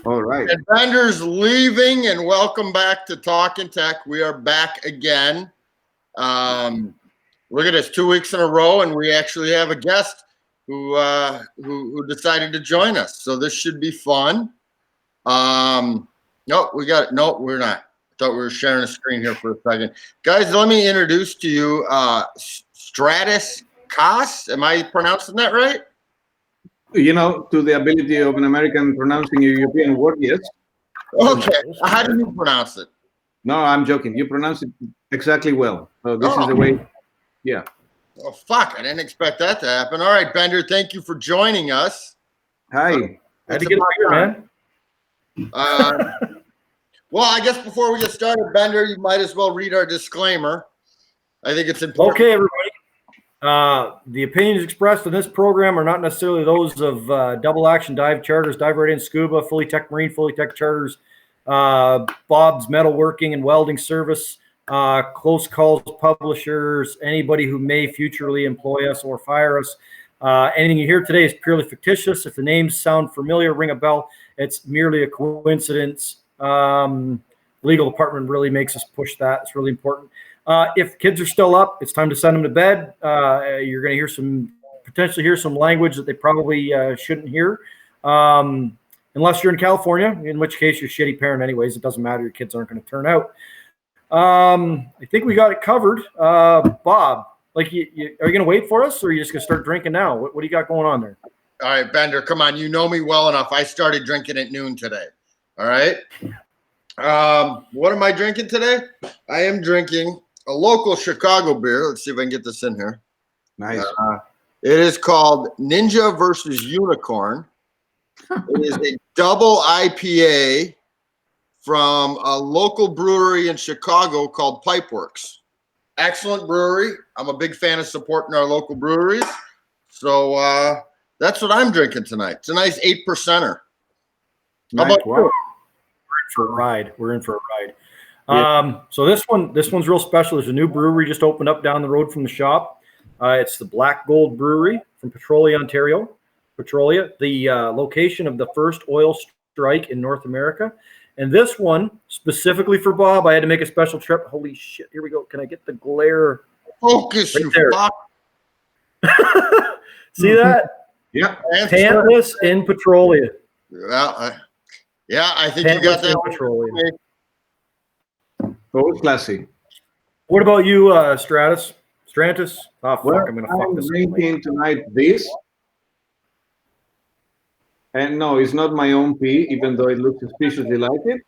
All right. And Bender's leaving, and welcome back to Talkin Tek. We are back again. Look at us, 2 weeks in a row, and we actually have a guest who decided to join us. So this should be fun. No, we got it. No, we're not. I thought we were sharing a screen here for a second. Guys, let me introduce to you Stratis Kas. Am I pronouncing that right? You know, to the ability of an American pronouncing a European word, yes. Okay. How do you pronounce it? No, I'm joking. You pronounce it exactly well. So this is the way. Yeah. Oh, fuck. I didn't expect that to happen. All right, Bender, thank you for joining us. Hi. How'd you get here, man? Well, I guess before we get started, Bender, you might as well read our disclaimer. I think it's important. Okay, everybody. The opinions expressed in this program are not necessarily those of Double Action Dive Charters, Dive Right In Scuba, Fully Tech Marine, Fully Tech Charters, Bob's Metalworking and Welding Service, Close Calls Publishers, anybody who may futurely employ us or fire us. Anything you hear today is purely fictitious. If the names sound familiar, ring a bell. It's merely a coincidence. Legal department really makes us push that. It's really important. If kids are still up, it's time to send them to bed. You're going to potentially hear some language that they probably shouldn't hear, unless you're in California, in which case you're a shitty parent anyways. It doesn't matter. Your kids aren't going to turn out. I think we got it covered. Bob, are you going to wait for us, or are you just going to start drinking now? What do you got going on there? All right, Bender, come on. You know me well enough. I started drinking at noon today. All right. What am I drinking today? I am drinking a local Chicago beer. Let's see if I can get this in here. Nice. It is called Ninja versus Unicorn. It is a double IPA from a local brewery in Chicago called Pipeworks. Excellent brewery. I'm a big fan of supporting our local breweries. So that's what I'm drinking tonight. It's a nice 8%er. How about you? We're in for a ride. Yeah. So this one's real special. There's a new brewery just opened up down the road from the shop. It's the Black Gold Brewery from Petrolia, Ontario. Petrolia, the location of the first oil strike in North America. And this one, specifically for Bob, I had to make a special trip. Holy shit, here we go. Can I get the glare? Focus, right, you there. Fuck. See that? Yeah. Tantless in Petrolia. Yeah, I think you got that Petroleum. Oh, classy. What about you, Stratis? Oh, fuck, well, I'm going to fuck this. I'm drinking tonight this. And no, it's not my own pee, even though it looks suspiciously like it.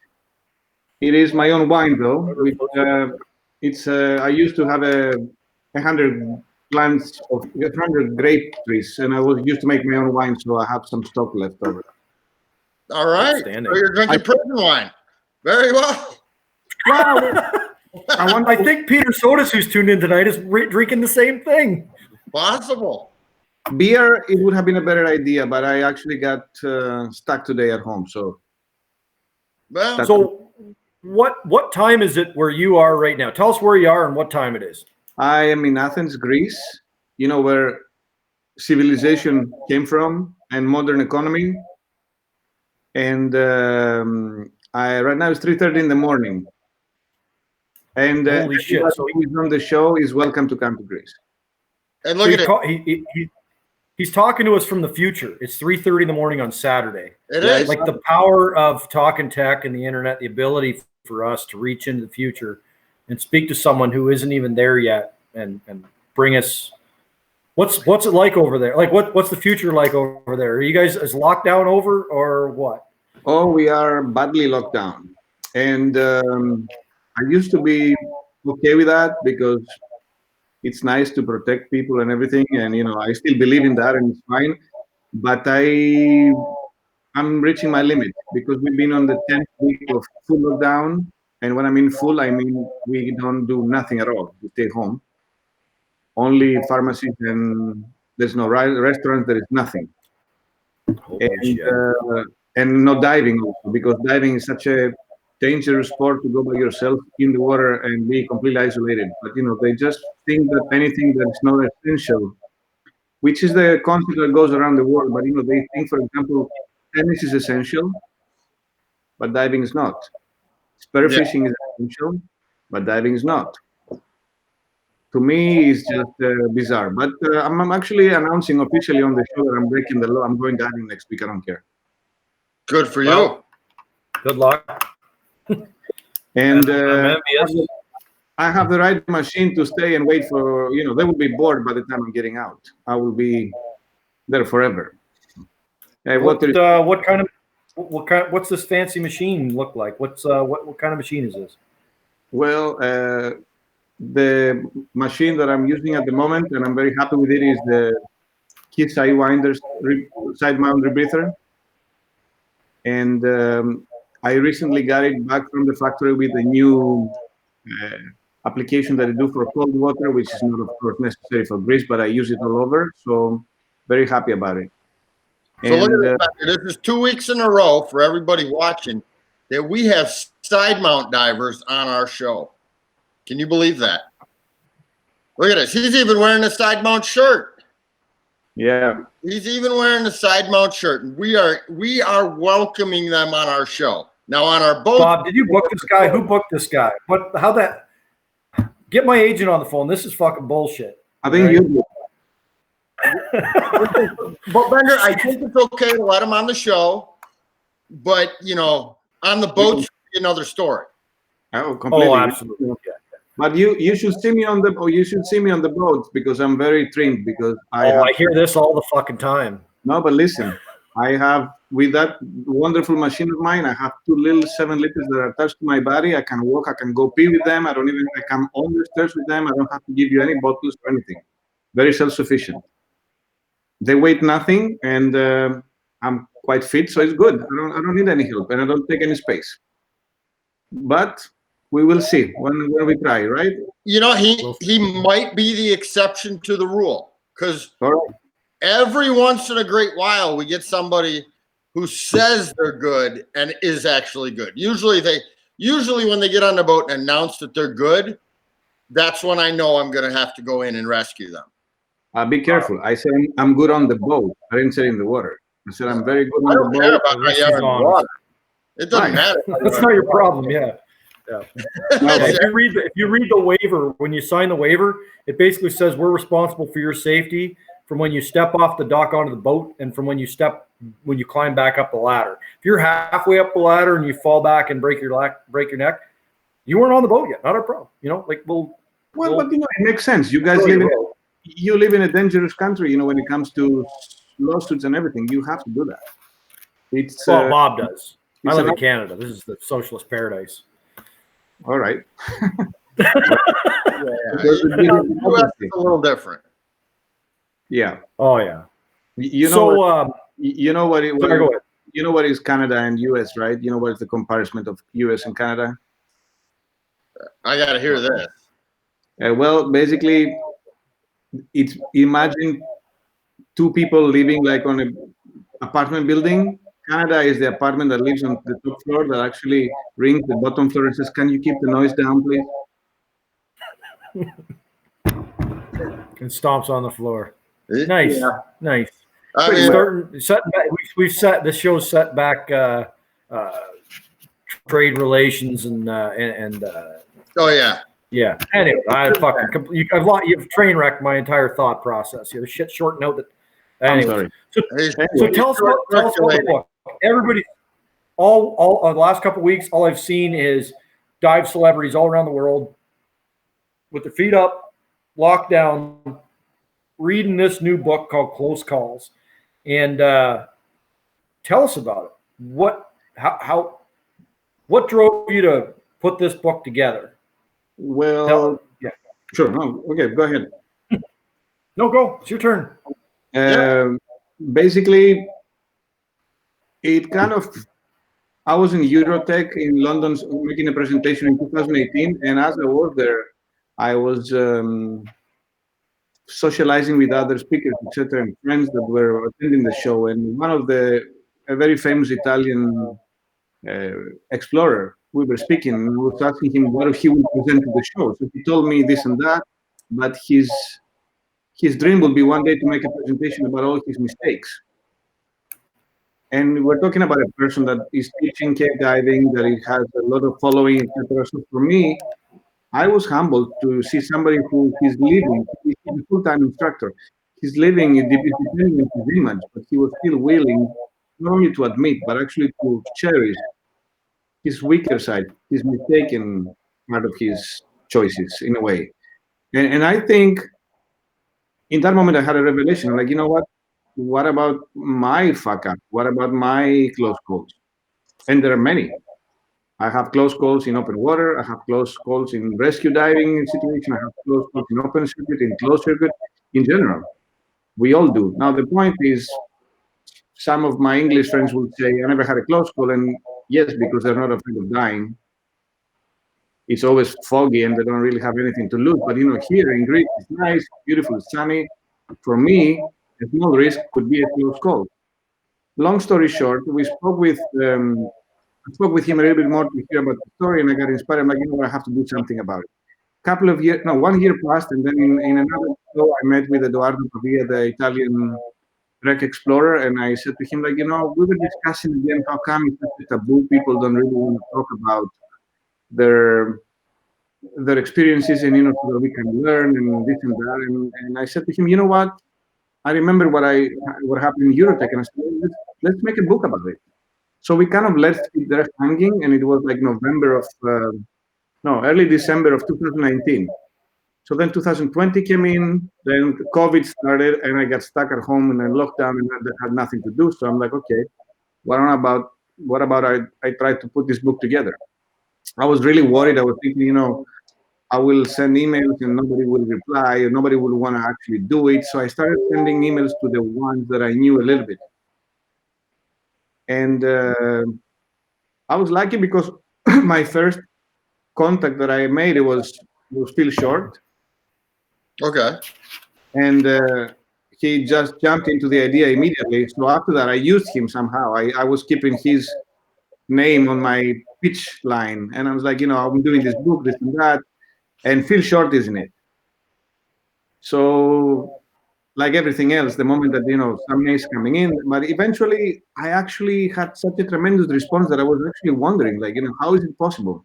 It is my own wine, though. I used to have 100 plants of 100 grape trees, and I used to make my own wine, so I have some stock left over. All right. So you're drinking prison wine. Very well. Wow. I think Peter Sodas, who's tuned in tonight, is drinking the same thing. Possible. Beer, it would have been a better idea, but I actually got stuck today at home. So, what time is it where you are right now? Tell us where you are and what time it is. I am in Athens, Greece. You know where civilization came from and modern economy. And right now it's 3:30 in the morning. And holy shit! So who's on the show is welcome to come to Greece. And look at it. He's talking to us from the future. It's 3:30 in the morning on Saturday. It is like the power of Talkin Tek and the internet, the ability for us to reach into the future and speak to someone who isn't even there yet, and bring us. What's it like over there? Like what's the future like over there? Are you guys is lockdown over or what? Oh, we are badly locked down, and I used to be okay with that because it's nice to protect people and everything, and I still believe in that, and it's fine. But I'm reaching my limit because we've been on the 10th week of full lockdown, and when I mean full, I mean we don't do nothing at all. We stay home. Only pharmacies, and there's no restaurants. There is nothing, and no diving also, because diving is such a dangerous sport to go by yourself in the water and be completely isolated. But they just think that anything that is not essential, which is the concept that goes around the world. But they think, for example, tennis is essential, but diving is not. Spearfishing is essential, but diving is not. To me, it's just bizarre. But I'm actually announcing officially on the show that I'm breaking the law. I'm going diving next week. I don't care. Good for Well, you. Good luck. And I'm envious. I have the right machine to stay and wait for, they will be bored by the time I'm getting out. I will be there forever. What's this fancy machine look like? What kind of machine is this? Well, the machine that I'm using at the moment, and I'm very happy with it, is the Kiss Winders side mount rebreather. And I recently got it back from the factory with a new application that I do for cold water, which is not, of course, necessary for grease, but I use it all over. So very happy about it. So look at this. This is 2 weeks in a row for everybody watching that we have side mount divers on our show. Can you believe that? Look at this. He's even wearing a side mount shirt. Yeah. He's even wearing a side mount shirt. We are welcoming them on our show. Now on our boat. Bob, did you book this guy? Who booked this guy? How that? Get my agent on the phone. This is fucking bullshit. I think you do. But Bender, I think it's okay to let him on the show, but on the boat, another story. Oh, completely. Oh, absolutely. Okay. But you should see me on the boat because I'm very trimmed because I hear this all the fucking time. No, but listen, I have with that wonderful machine of mine, I have 2 little 7 liters that are attached to my body. I can walk, I can go pee with them. I come on the stairs with them. I don't have to give you any bottles or anything. Very self-sufficient. They weigh nothing, and I'm quite fit, so it's good. I don't need any help, and I don't take any space. But we will see when we try, right? He might be the exception to the rule because every once in a great while we get somebody who says they're good and is actually good. Usually when they get on the boat and announce that they're good, that's when I know I'm going to have to go in and rescue them. Be careful. I said I'm good on the boat. I didn't say in the water. I said I'm very good on the boat. Care about how you are in the water. It doesn't matter. That's not your problem. Yeah. If you read the waiver, when you sign the waiver, it basically says we're responsible for your safety from when you step off the dock onto the boat and from when you climb back up the ladder. If you're halfway up the ladder and you fall back and break your neck, you weren't on the boat yet. Not a problem. But it makes sense. You guys live in a dangerous country. When it comes to lawsuits and everything, you have to do that. Bob does. I live in Canada. This is the socialist paradise. All right. It's a little different. Yeah. Oh yeah. You know what is Canada and US, right? You know what is the comparison of US and Canada? I got to hear this. Well, basically, it's imagine 2 people living like on an apartment building. Canada is the apartment that lives on the top floor that actually rings the bottom floor and says, "Can you keep the noise down, please?" And stomps on the floor. Nice, nice. We've set this show's set back trade relations and oh yeah. Yeah. Anyway, you've train wrecked my entire thought process. You're shit short note that. Anyway, so tell us about the book. Everybody, all the last couple of weeks, all I've seen is dive celebrities all around the world with their feet up, locked down, reading this new book called Close Calls. And tell us about it. What drove you to put this book together? Well, sure. No, okay, go ahead. No, go. It's your turn. Basically, I was in Eurotech in London making a presentation in 2018, and as I was there, I was socializing with other speakers, etc., and friends that were attending the show. And one of a very famous Italian explorer, we were speaking, and I was asking him what he would present to the show. So he told me this and that, but his dream would be one day to make a presentation about all his mistakes. And we're talking about a person that is teaching cave diving, that it has a lot of following, etc. So for me, I was humbled to see somebody who is living, he's a full-time instructor. He's living in depending on his image, but he was still willing not only to admit, but actually to cherish his weaker side, his mistaken part of his choices in a way. And I think in that moment I had a revelation. Like, you know what? What about my fuck up? What about my close calls? And there are many. I have close calls in open water. I have close calls in rescue diving situation. I have close calls in open circuit, in closed circuit, in general. We all do. Now the point is, some of my English friends would say, "I never had a close call," and yes, because they're not afraid of dying. It's always foggy and they don't really have anything to lose. But here in Greece, it's nice, beautiful, sunny. For me, a small risk could be a close call. Long story short, we spoke with I spoke with him a little bit more to hear about the story, and I got inspired. I'm like, I have to do something about it. Couple of years, no, 1 year passed, and then in another show, I met with Edoardo Pavia, the Italian wreck explorer, and I said to him, like, we were discussing again how come it's such a taboo. People don't really want to talk about their their experiences, and so that we can learn and this and that. And I said to him, you know what? I remember what happened in Eurotech, and I said, let's make a book about it. So we kind of left it there hanging, and it was like early December of 2019. So then 2020 came in, then COVID started, and I got stuck at home in a lockdown and I had nothing to do. So I'm like, okay, what about I tried to put this book together? I was really worried. I was thinking, I will send emails and nobody will reply, and nobody will want to actually do it. So I started sending emails to the ones that I knew a little bit. And I was lucky because my first contact that I made was Phil Short. Okay. And he just jumped into the idea immediately. So after that, I used him somehow. I was keeping his name on my pitch line, and I was like, I'm doing this book, this and that, and Phil Short is in it. So, like everything else, the moment that some names coming in, but eventually I actually had such a tremendous response that I was actually wondering, like, how is it possible?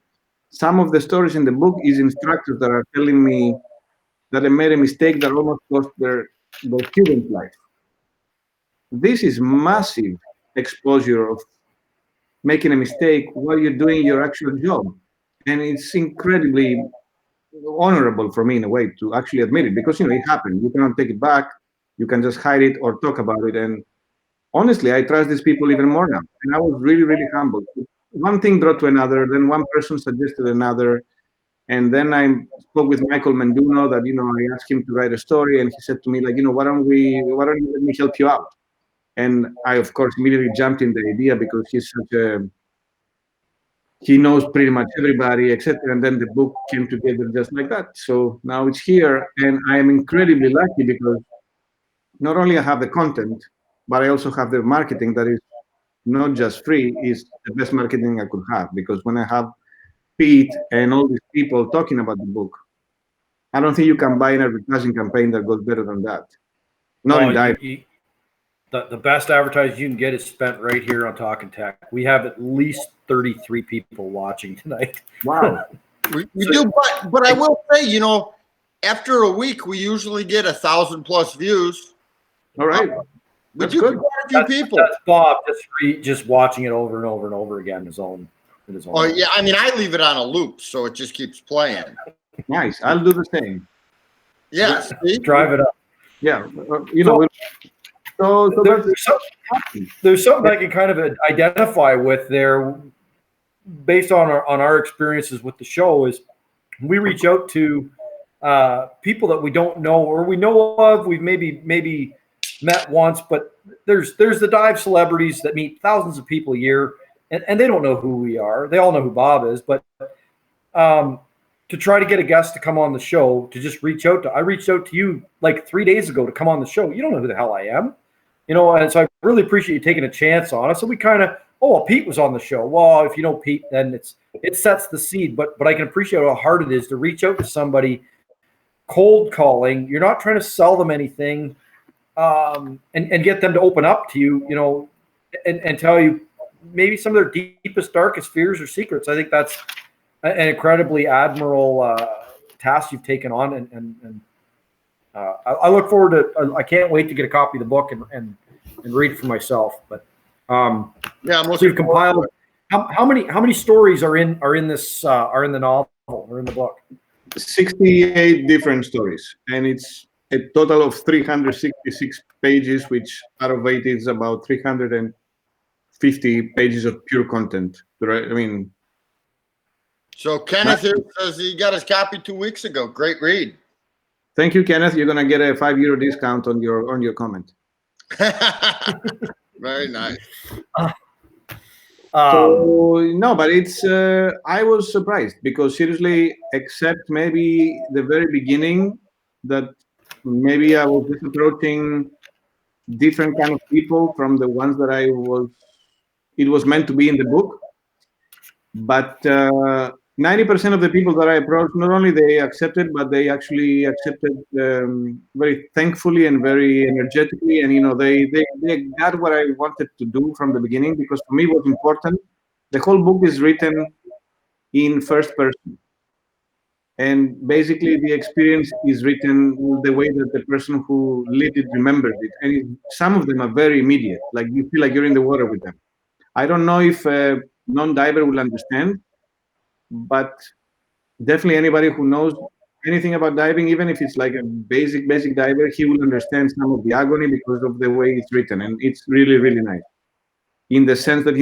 Some of the stories in the book is instructors that are telling me that they made a mistake that almost cost their student life. This is massive exposure of making a mistake while you're doing your actual job, and it's incredibly honorable for me in a way to actually admit it, because it happened. You cannot take it back. You can just hide it or talk about it. And honestly, I trust these people even more now. And I was really, really humbled. One thing brought to another. Then one person suggested another. And then I spoke with Michael Menduno that, I asked him to write a story. And he said to me, like, why don't you let me help you out? And I, of course, immediately jumped in the idea because he knows pretty much everybody, etc. And then the book came together just like that. So now it's here. And I am incredibly lucky because not only I have the content, but I also have the marketing that is not just free, is the best marketing I could have. Because when I have Pete and all these people talking about the book, I don't think you can buy an advertising campaign that goes better than that. Not in diving. The best advertising you can get is spent right here on Talkin Tek. We have at least 33 people watching tonight. Wow. we do, but I will say, after a week, we usually get 1,000+ views. All right. We do quite a few people. That's Bob just watching it over and over and over again in his own. Oh yeah, I mean, I leave it on a loop, so it just keeps playing. Nice. I'll do the same. Yes. Yeah, drive it up. Yeah. There's something I can kind of identify with there, based on our experiences with the show. Is we reach out to people that we don't know or we know of. We've maybe met once, but there's the dive celebrities that meet thousands of people a year, and they don't know who we are. They all know who Bob is, but to try to get a guest to come on the show, to just reach out to, I reached out to you like 3 days ago to come on the show. You don't know who the hell I am, and so I really appreciate you taking a chance on us. So we kind of, Pete was on the show. Well, if you know Pete, then it sets the seed, but I can appreciate how hard it is to reach out to somebody cold calling. You're not trying to sell them anything, and get them to open up to you, and tell you maybe some of their deepest, darkest fears or secrets. I think that's an incredibly admirable task you've taken on, and I look forward to. I can't wait to get a copy of the book and read it for myself. But Yeah, I'm so looking you've compiled. How many stories are in the novel or in the book? 68 different stories, and it's a total of 366 pages, which out of it is about 350 pages of pure content. Right? I mean, So Kenneth here says he got his copy 2 weeks ago. Great read. thank you, Kenneth. You're gonna get a €5 discount on your comment. Very nice. So no, but it's I was surprised because seriously, except maybe the very beginning, that maybe I was just approaching different kind of people from the ones that it was meant to be in the book. But 90% of the people that I approached, not only they accepted, but they actually accepted very thankfully and very energetically. And, they got what I wanted to do from the beginning, because for me it was important. The whole book is written in first person. And basically the experience is written the way that the person who lived it remembers it. And some of them are very immediate, like you feel like you're in the water with them. I don't know if a non-diver will understand, but definitely anybody who knows anything about diving, even if it's like a basic diver, he will understand some of the agony because of the way it's written. And it's really, really nice in the sense that,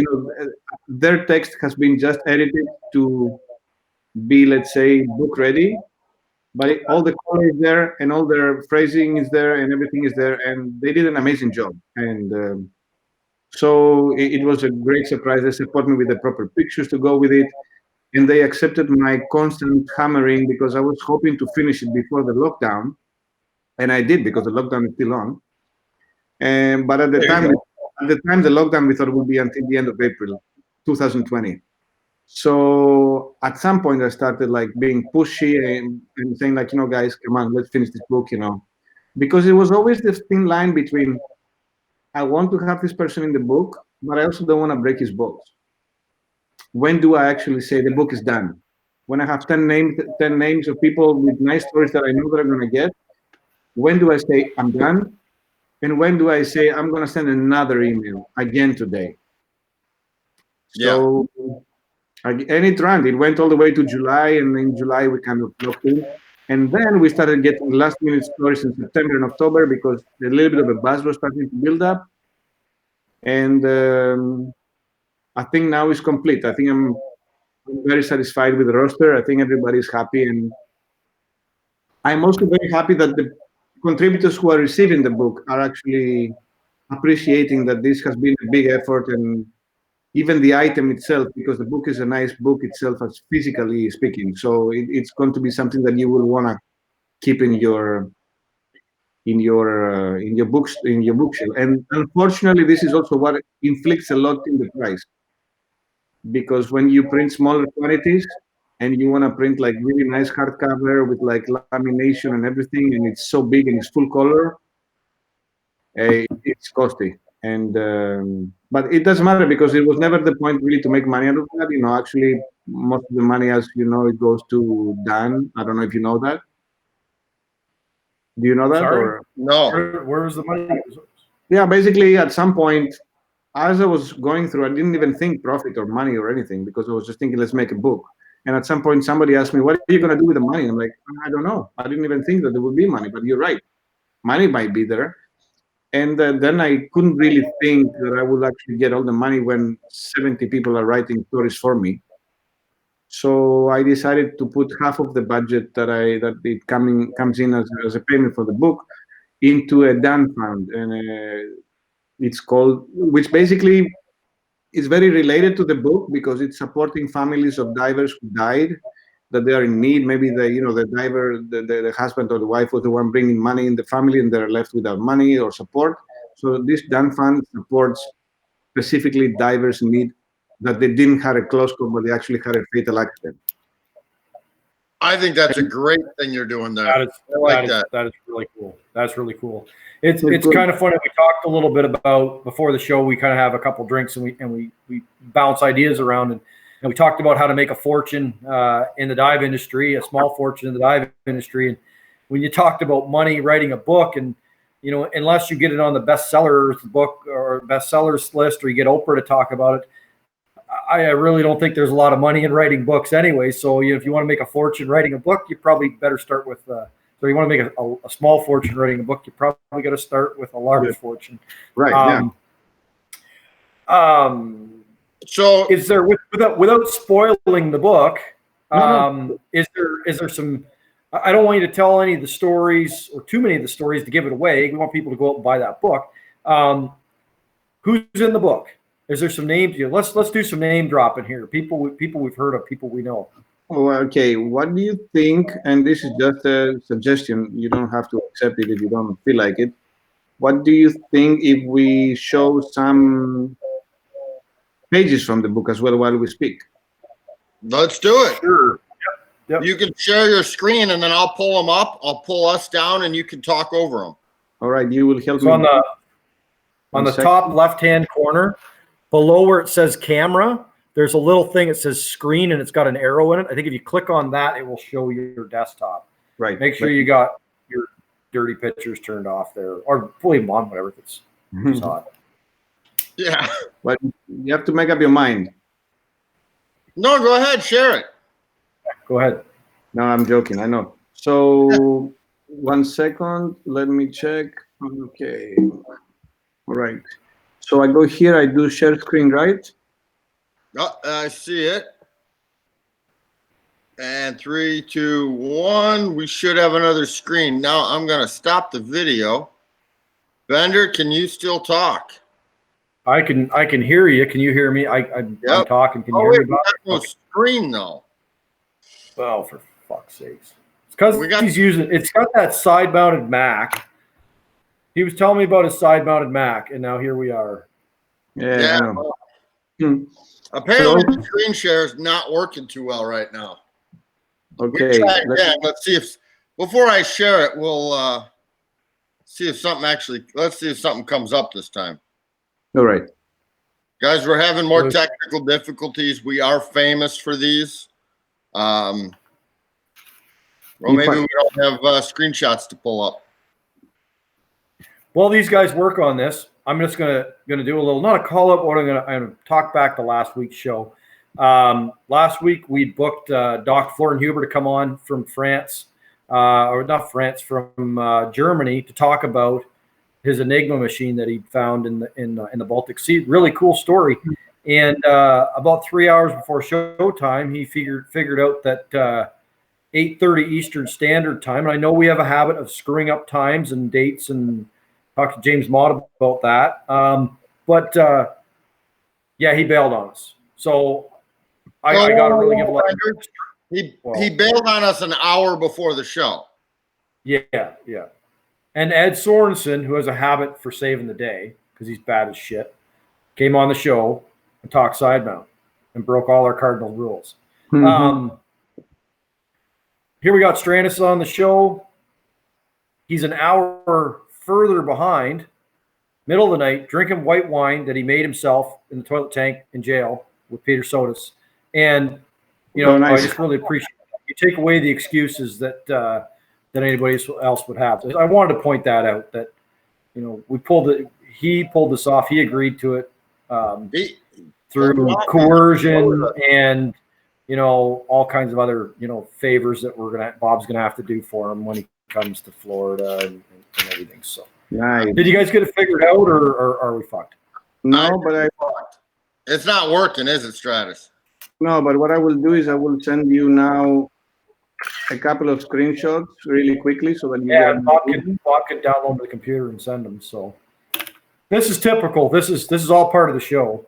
their text has been just edited to be, let's say, book ready, but all the color is there and all their phrasing is there and everything is there, and they did an amazing job. And so it was a great surprise. They supported me with the proper pictures to go with it, and they accepted my constant hammering because I was hoping to finish it before the lockdown, and I did because the lockdown is still on. But at the time the lockdown, we thought it would be until the end of April 2020. So at some point I started like being pushy and saying like, guys, come on, let's finish this book, because it was always this thin line between, I want to have this person in the book, but I also don't want to break his balls. When do I actually say the book is done? When I have 10 names of people with nice stories that I know that I'm going to get, when do I say I'm done? And when do I say I'm going to send another email again today? So, and it ran. It went all the way to July, and in July we kind of locked in. And then we started getting last-minute stories in September and October because a little bit of a buzz was starting to build up. And I think now it's complete. I think I'm very satisfied with the roster. I think everybody's happy, and I'm also very happy that the contributors who are receiving the book are actually appreciating that this has been a big effort, and even the item itself, because the book is a nice book itself, as physically speaking. So it's going to be something that you will want to keep in your bookshelf. And unfortunately, this is also what inflicts a lot in the price, because when you print smaller quantities and you want to print like really nice hardcover with like lamination and everything, and it's so big and it's full color, it's costly. And but it doesn't matter because it was never the point really to make money out of that. Actually, most of the money, as you know, it goes to Dan. I don't know if you know that. Do you know that? Sorry? Or No. Where's the money? yeah, basically at some point, as I was going through, I didn't even think profit or money or anything, because I was just thinking, let's make a book. And at some point, somebody asked me, what are you going to do with the money? And I'm like, I don't know. I didn't even think that there would be money, but you're right. Money might be there. And then I couldn't really think that I would actually get all the money when 70 people are writing stories for me. So I decided to put half of the budget that it comes in as a payment for the book into a Dan fund, and it's called, which basically is very related to the book because it's supporting families of divers who died, that they are in need. Maybe the diver, the husband or the wife was the one bringing money in the family, and they're left without money or support. So this Dan fund supports specifically divers in need that they didn't have a close call, but they actually had a fatal accident. I think that's a great thing you're doing there. That is, I like that. That is really cool. That's really cool. It's good. kind of funny. We talked a little bit about before the show. We kind of have a couple drinks and we bounce ideas around and we talked about how to make a fortune in the dive industry, a small fortune in the dive industry. And when you talked about money, writing a book, and unless you get it on the bestsellers book or bestsellers list, or you get Oprah to talk about it, I really don't think there's a lot of money in writing books anyway. So if you want to make a fortune writing a book, you probably better start with. So you want to make a small fortune writing a book, you probably got to start with a large fortune. Right. So is there without spoiling the book? No. Is there some? I don't want you to tell any of the stories or too many of the stories to give it away. We want people to go out and buy that book. Who's in the book? Is there some names? Let's do some name dropping here. People we've heard of, people we know. Oh, okay. What do you think? And this is just a suggestion. You don't have to accept it if you don't feel like it. What do you think if we show some pages from the book as well while we speak? let's do it. Sure. Yep. You can share your screen, and then I'll pull them up. I'll pull us down, and you can talk over them. All right. You will help So me. on the top left-hand corner, below where it says camera, there's a little thing that says screen, and it's got an arrow in it. I think if you click on that, it will show you your desktop. Right. Make sure you got your dirty pictures turned off there, or leave them on, whatever. If it's hot. Yeah. But you have to make up your mind. No, go ahead. Share it. Go ahead. No, I'm joking. I know. So 1 second. Let me check. Okay. All right. So I go here. I do share screen, right? Oh, I see it. And 3, 2, 1. We should have another screen. Now I'm going to stop the video. Bender, can you still talk? I can hear you. Can you hear me? I'm talking. Can you Oh, hear wait, me? we got no screen, though. Oh, for fuck's sakes. It's because We it's got that side-mounted Mac. He was telling me about his side-mounted Mac, and now here we are. Yeah. I know. Apparently, So- the screen share is not working too well right now. Okay. Try again. Let's see if before I share it, we'll see if something let's see if something comes up this time. All right. Guys, we're having more technical difficulties. We are famous for these. Well, maybe we don't have screenshots to pull up. Well, these guys work on this. I'm just gonna do a little, not a call up, but I'm gonna talk back to last week's show. Last week we booked Dr. Florian Huber to come on from France, or not France, from Germany, to talk about his Enigma machine that he found in the Baltic Sea. Really cool story. And about 3 hours before showtime, he figured out that 8:30 Eastern Standard Time. And I know we have a habit of screwing up times and dates, and talked to James Mott about that. But yeah, he bailed on us. So I got to really give a lot of He bailed on us an hour before the show. Yeah. And Ed Sorensen, who has a habit for saving the day because he's bad as shit, came on the show and talked sidemount and broke all our cardinal rules. Here we got Stratis on the show. He's an hour further behind, middle of the night, drinking white wine that he made himself in the toilet tank in jail with Peter Sodas. And, nice. I just really appreciate it. You take away the excuses that anybody else would have. I wanted to point that out, that, he pulled this off. He agreed to it through coercion and, all kinds of other, favors that Bob's going to have to do for him when he comes to Florida and everything. So, nice. Did you guys get it figured out, or are we fucked? No, but it's not working, is it, Stratis? No, but what I will do is I will send you now a couple of screenshots really quickly so that you Bob can download the computer and send them. So this is typical. This is all part of the show.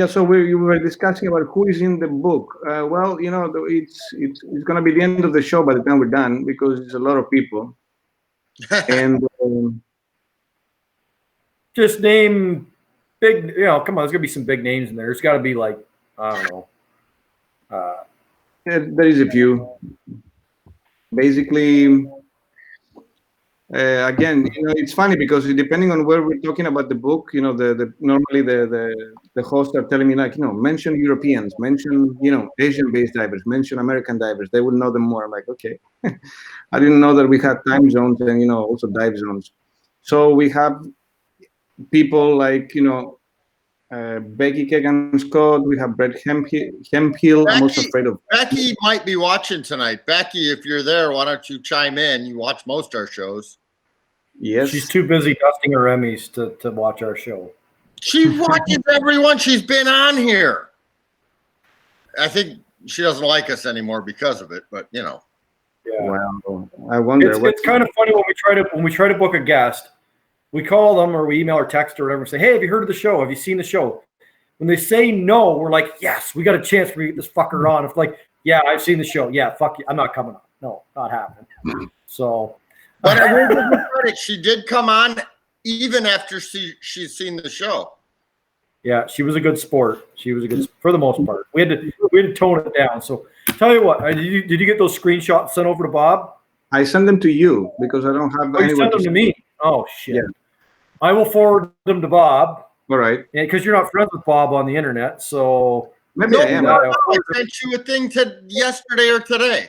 So we were discussing about who is in the book. Well, it's going to be the end of the show by the time we're done because it's a lot of people. And just name big, come on, there's gonna be some big names in there. There's got to be like, I don't know. There is a few. Basically, again, it's funny because depending on where we're talking about the book, normally the hosts are telling me like, mention Europeans, mention Asian-based divers, mention American divers. They will know them more. I'm like, okay. I didn't know that we had time zones and also dive zones. So we have people like Becky Kegan Scott. We have Brett Hemphill. I'm also afraid of Becky. Might be watching tonight. Becky, if you're there, why don't you chime in? You watch most our shows. Yes, she's too busy dusting her Emmys to watch our show. She watches everyone. She's been on here. I think she doesn't like us anymore because of it, but Yeah. Well, I wonder. It's kind of funny when we try to book a guest. We call them or we email or text or whatever and say, hey, have you heard of the show? Have you seen the show? When they say no, we're like, yes, we got a chance to get this fucker on. It's like, yeah, I've seen the show. Yeah, fuck you. I'm not coming on. No, not happening. So, but I will give her credit. She did come on even after she's seen the show. Yeah, she was a good sport. She was a good, for the most part. We had to tone it down. So, tell you what, did you get those screenshots sent over to Bob? I send them to you because I don't have. Oh, you sent them to me. Oh shit. Yeah. I will forward them to Bob. All right. Because you're not friends with Bob on the internet, so Maybe I am. I sent you a thing yesterday or today.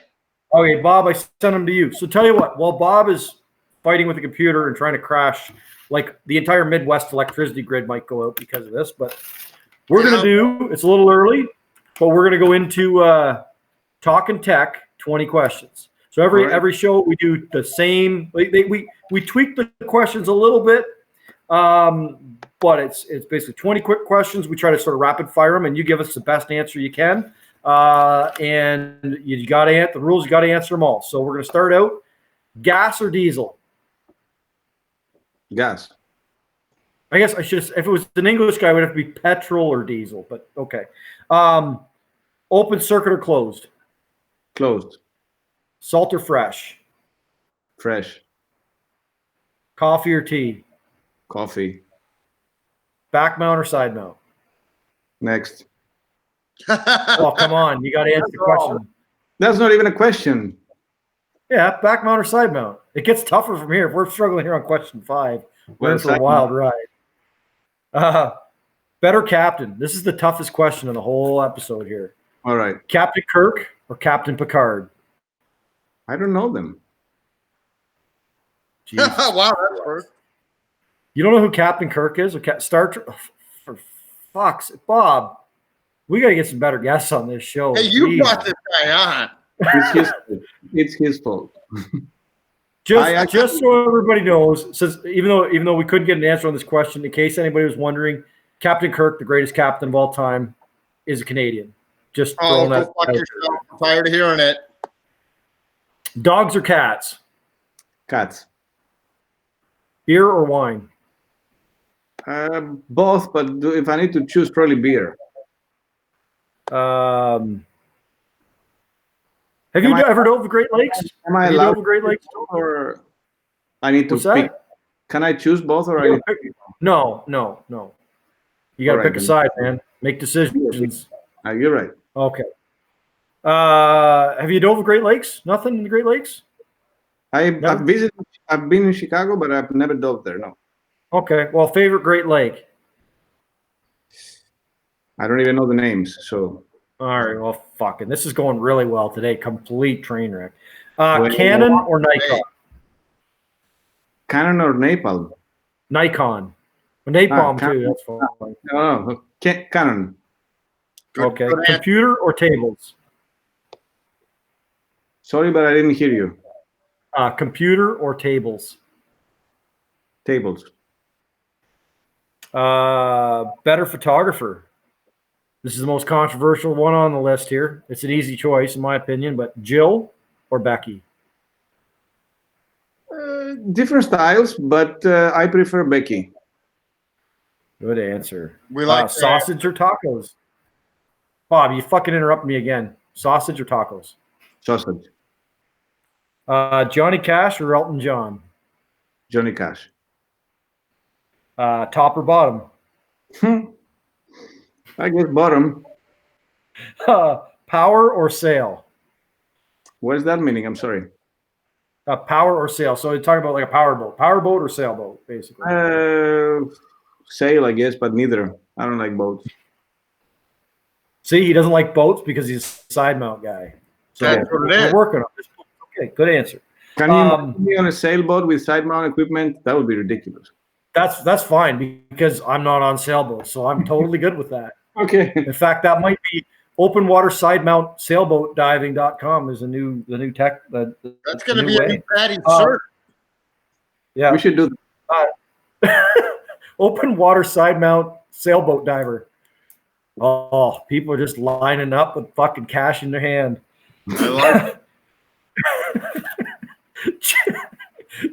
Okay, Bob, I sent them to you. So tell you what, while Bob is fighting with the computer and trying to crash, like the entire Midwest electricity grid might go out because of this, but we're going to do, it's a little early, but we're going to go into Talkin Tek 20 questions. So every show we do the same, we tweak the questions a little bit, but it's basically 20 quick questions. We try to sort of rapid fire them, and you give us the best answer you can. And you got to the rules. You got to answer them all. So we're going to start out: gas or diesel? Gas. I guess I should. If it was an English guy, it would have to be petrol or diesel. But okay. Open circuit or closed? Closed. Salt or fresh? Fresh. Coffee or tea? Coffee. Back mount or side mount? Next. Oh, come on. You got to answer the question. That's not even a question. Yeah, back mount or side mount. It gets tougher from here. If we're struggling here on question 5, we're in for a wild ride. Better captain. This is the toughest question in the whole episode here. All right. Captain Kirk or Captain Picard? I don't know them. Wow, that's first. You don't know who Captain Kirk is? Or Star Trek? Oh, for fuck's sake. Bob, we got to get some better guests on this show. Hey, you brought this guy on. It's his fault. Just so everybody knows, since even though we couldn't get an answer on this question, in case anybody was wondering, Captain Kirk, the greatest captain of all time, is a Canadian. Just throwing that. Fuck yourself. I'm tired of hearing it. Dogs or cats? Cats. Beer or wine? Both, but if I need to choose, probably beer. Have you ever dove the Great Lakes? Am I allowed the Great Lakes? Or I need to What's pick? that? Can I choose both, or I need to pick? No. You got to pick a side, man. Make decisions. You're right. Okay. Have you dove the Great Lakes? Nothing in the Great Lakes? I've been in Chicago, but I've never dove there. No. Okay. Well, favorite Great Lake? I don't even know the names. So. All right. Well, fucking. This is going really well today. Complete train wreck. Canon or Nikon? Canon or Napalm? Nikon. Napalm too. That's fine. No, Canon. Okay. Computer or tables? Sorry, but I didn't hear you. Computer or tables? Tables. Better photographer. This is the most controversial one on the list here. It's an easy choice, in my opinion, but Jill or Becky? Different styles, but I prefer Becky. Good answer. We like sausage or tacos? Bob, you fucking interrupt me again. Sausage or tacos? Sausage. Johnny Cash or Elton John? Johnny Cash. Top or bottom? I guess bottom. Power or sail? What is that meaning? I'm sorry. Power or sail. So you're talking about like a power boat or sailboat, basically. Sail, I guess, but neither. I don't like boats. See, he doesn't like boats because he's a side mount guy. So That's what it is. we're working on this. Okay, good answer. Can you put me on a sailboat with side mount equipment? That would be ridiculous. That's fine because I'm not on sailboats, so I'm totally good with that. Okay. In fact, that might be open water side mount sailboat diving.com is the new tech. That's going to be a new Patty search. Yeah. We should do that. Open water side mount sailboat diver. Oh, people are just lining up with fucking cash in their hand. I love it.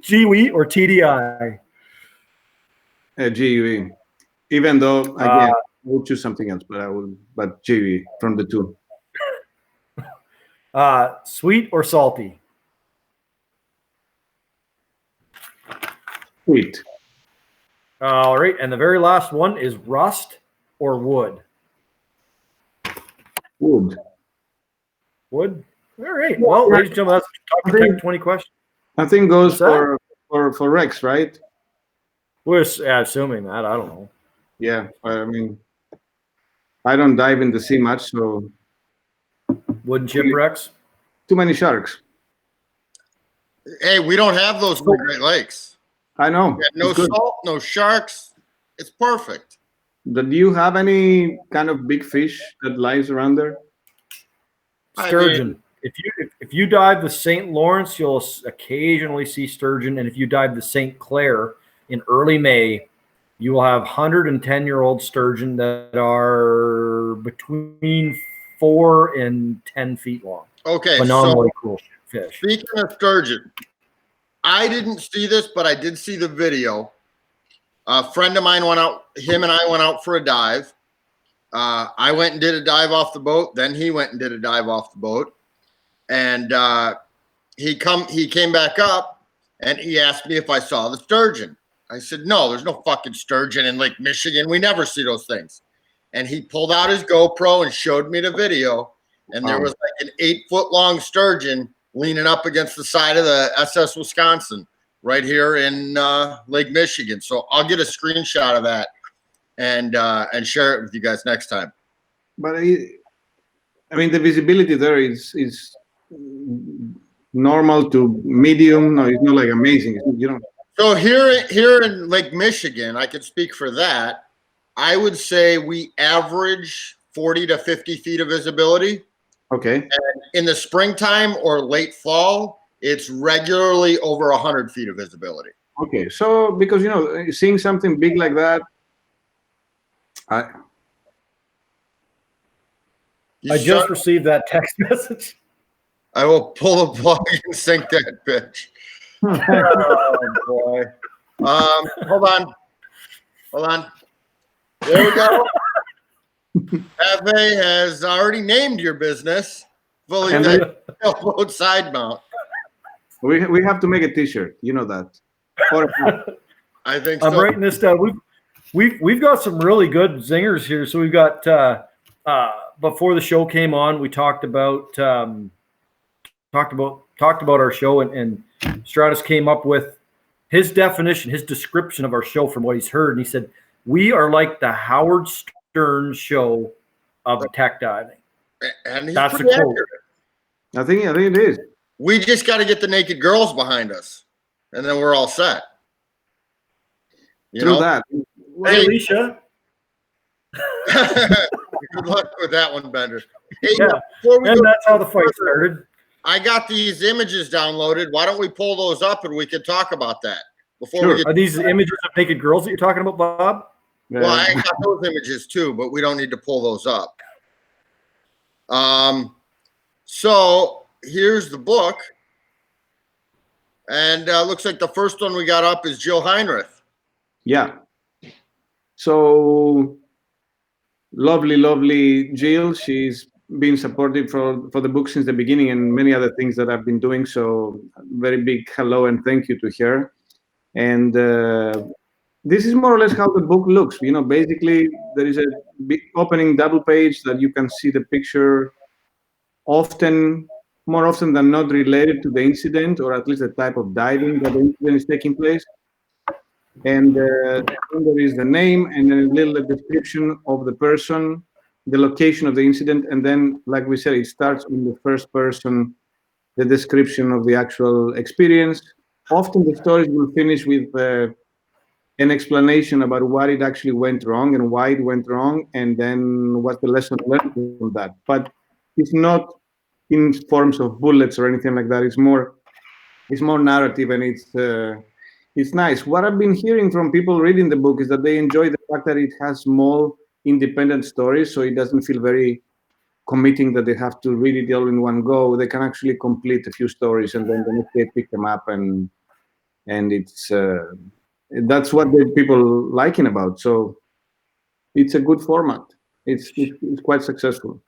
GUE or TDI? GUE. Even though again, I would choose something else, but GUE from the two. Sweet or salty? Sweet. All right, and the very last one is rust or wood? Wood. Wood. All right. Well, ladies and gentlemen, that's Talkin Tek 20 questions. I think goes for Rex, right? We're assuming that. I don't know. Yeah, I mean, I don't dive in the sea much, so wooden shipwrecks. Too many sharks. Hey, we don't have those in the Great Lakes. I know. No salt, no sharks. It's perfect. Do you have any kind of big fish that lies around there? Sturgeon. If you dive the St. Lawrence, you'll occasionally see sturgeon, and if you dive the St. Clair in early May, you will have 110-year-old sturgeon that are between 4 and 10 feet long. Okay, phenomenally cool fish. Speaking of sturgeon, I didn't see this, but I did see the video. A friend of mine went out. Him and I went out for a dive. I went and did a dive off the boat. Then he went and did a dive off the boat, and he came back up and he asked me if I saw the sturgeon. I said, no, there's no fucking sturgeon in Lake Michigan. We never see those things. And he pulled out his GoPro and showed me the video. And there was like an 8-foot-long sturgeon leaning up against the side of the SS Wisconsin right here in Lake Michigan. So I'll get a screenshot of that and share it with you guys next time. But I mean, the visibility there is normal to medium. No, it's not like amazing. You know. So here in Lake Michigan, I can speak for that. I would say we average 40 to 50 feet of visibility. Okay. And in the springtime or late fall, it's regularly over 100 feet of visibility. Okay. So because, seeing something big like that, I just received that text message. I will pull the plug and sink that bitch. Oh, boy. Hold on. There we go. Cafe has already named your business. Fully sailboat side mount. We have to make a T-shirt. You know that. I think so. I'm writing this down. We've got some really good zingers here. So we've got before the show came on, we talked about our show, and Stratis came up with his definition, his description of our show from what he's heard, and he said we are like the Howard Stern show of tech diving. And that's the quote. I think it is. We just got to get the naked girls behind us, and then we're all set. Through that. Hey, Alicia. Good luck with that one, Bender. Hey, yeah, and that's how the fight started. I got these images downloaded. Why don't we pull those up and we can talk about that before sure. we get. Are these images of naked girls that you're talking about, Bob? Well, I got those images too, but we don't need to pull those up. So here's the book, and looks like the first one we got up is Jill Heinrich. Yeah. So lovely Jill. She's been supportive for the book since the beginning and many other things that I've been doing. So very big hello and thank you to her. And this is more or less how the book looks. Basically there is a big opening double page that you can see the picture, often, more often than not, related to the incident, or at least the type of diving that the incident is taking place. And then there is the name and then a little description of the person, the location of the incident, and then, like we said, it starts in the first person, the description of the actual experience. Often the stories will finish with an explanation about what it actually went wrong and why it went wrong, and then what the lesson learned from that. But it's not in forms of bullets or anything like that. It's more narrative, and it's nice. What I've been hearing from people reading the book is that they enjoy the fact that it has small independent stories, so it doesn't feel very committing that they have to read it all in one go. They can actually complete a few stories and then the next day pick them up, and it's that's what the people liking about. So it's a good format. It's quite successful.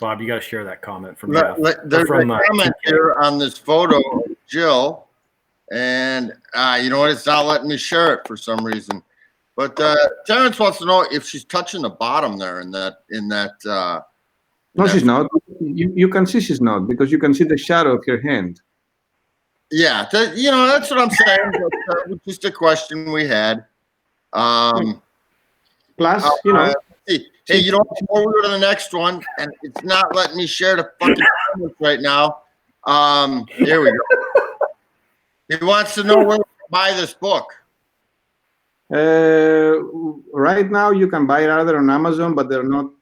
Bob, you got to share that comment from there's from, a comment here on this photo of Jill, and you know what? It's not letting me share it for some reason. But Terrence wants to know if she's touching the bottom there in that. No, she's not. You can see she's not, because you can see the shadow of her hand. Yeah, that's what I'm saying. But, just a question we had. Plus, Hey, before we go to the next one, and it's not letting me share the fucking comments right now. Here we go. He wants to know where to buy this book. Right now, you can buy it either on Amazon, but they're not.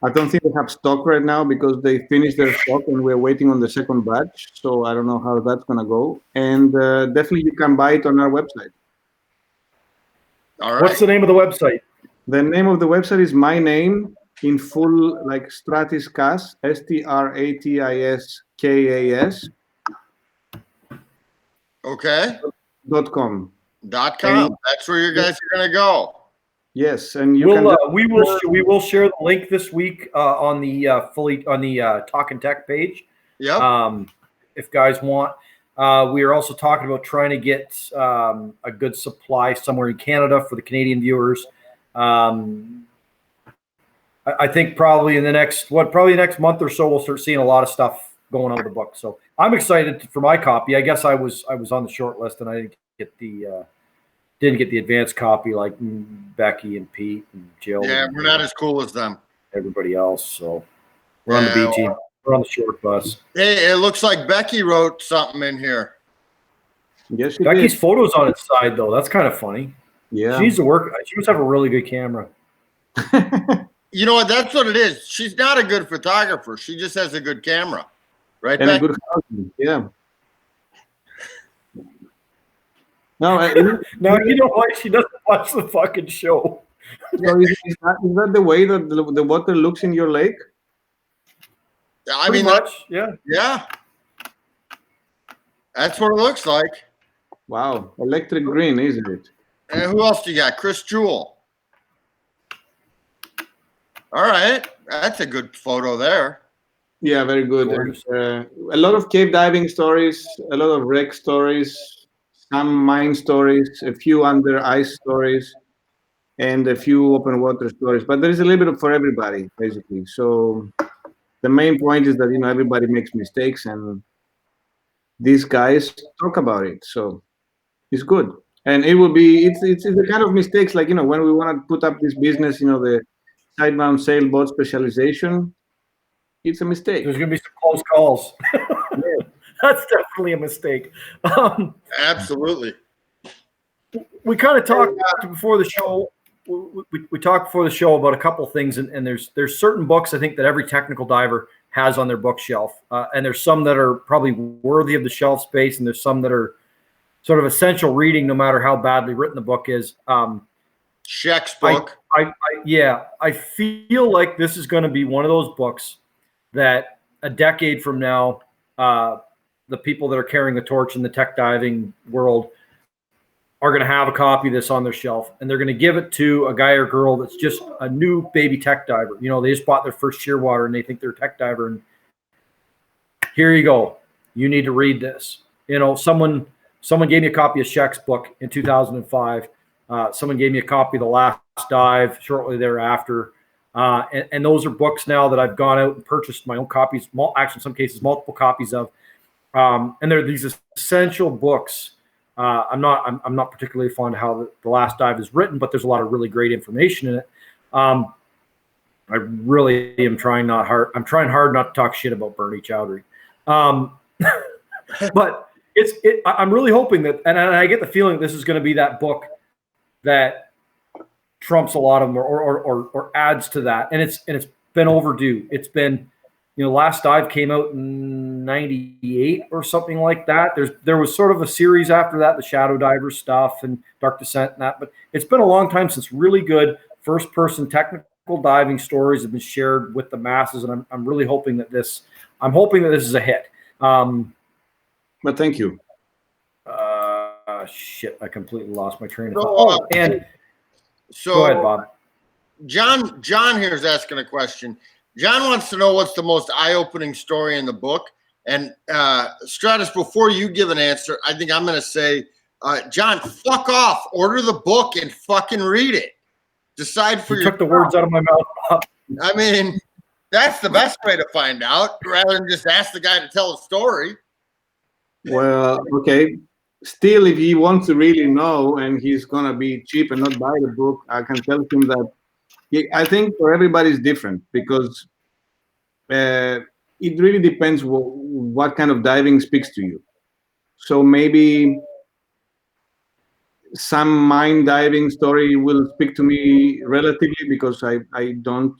I don't think they have stock right now because they finished their stock and we're waiting on the second batch. So I don't know how that's gonna go. And definitely, you can buy it on our website. All right. What's the name of the website? The name of the website is my name in full, like Stratis Kas, STRATISKAS. Okay. .com. .com. That's where you guys are gonna go. Yes, and we will share the link this week on the Talkin Tek page. Yeah. If guys want, we are also talking about trying to get a good supply somewhere in Canada for the Canadian viewers. I think probably the next month or so, we'll start seeing a lot of stuff going on with the book. So I'm excited for my copy. I guess I was on the short list and I didn't get the advanced copy like Becky and Pete and Jill. Yeah, we're not as cool as them. Everybody else. So we're on the B team. We're on the short bus. Hey, it looks like Becky wrote something in here. Yes, Becky's photo's on its side though. That's kind of funny. Yeah. She needs to work. She must have a really good camera. You know what? That's what it is. She's not a good photographer. She just has a good camera. Right, and Becky? a good husband. Yeah. No, now you know why she doesn't watch the fucking show. So is that the way that the water looks in your lake? I Pretty mean, much, yeah. Yeah. That's what it looks like. Wow, electric green, isn't it? And who else do you got? Chris Jewell. All right, that's a good photo there. Yeah, very good. A lot of cave diving stories, a lot of wreck stories, some mine stories, a few under ice stories, and a few open water stories. But there is a little bit for everybody, basically. So the main point is that everybody makes mistakes, and these guys talk about it. So it's good, and it will be. It's the kind of mistakes like when we want to put up this business, the sidebound sailboat specialization. It's a mistake. There's going to be some close calls. Yeah. That's definitely a mistake. Absolutely. We kind of talked before the show. We talked before the show about a couple of things, and there's certain books I think that every technical diver has on their bookshelf, and there's some that are probably worthy of the shelf space, and there's some that are sort of essential reading, no matter how badly written the book is. Shaq's book. I feel like this is going to be one of those books that a decade from now, the people that are carrying the torch in the tech diving world are going to have a copy of this on their shelf, and they're going to give it to a guy or girl that's just a new baby tech diver. They just bought their first shearwater and they think they're a tech diver, and here you go. You need to read this. Someone Someone gave me a copy of Sheck's book in 2005. Someone gave me a copy of The Last Dive shortly thereafter. And those are books now that I've gone out and purchased my own copies, actually in some cases multiple copies of. And they're these essential books. I'm not particularly fond of how the Last Dive is written, but there's a lot of really great information in it. I really am trying hard not to talk shit about Bernie Chowdhury. But I'm really hoping that, and I get the feeling this is going to be that book that trumps a lot of them or adds to that. And it's been overdue. It's been, Last Dive came out in 98 or something like that. There was sort of a series after that, the Shadow Diver stuff and Dark Descent and that, but it's been a long time since really good first person technical diving stories have been shared with the masses. And I'm really hoping that this is a hit. But thank you. Shit, I completely lost my train of thought. So go ahead, Bob. John here is asking a question. John wants to know what's the most eye-opening story in the book. And Stratis, before you give an answer, I think I'm going to say, John, fuck off. Order the book and fucking read it. Decide for yourself. Took the words out of my mouth, Bob. I mean, that's the best way to find out, rather than just ask the guy to tell a story. Well, okay. Still, if he wants to really know and he's going to be cheap and not buy the book, I can tell him that I think for everybody is different because it really depends what kind of diving speaks to you. So maybe some mine diving story will speak to me relatively because I don't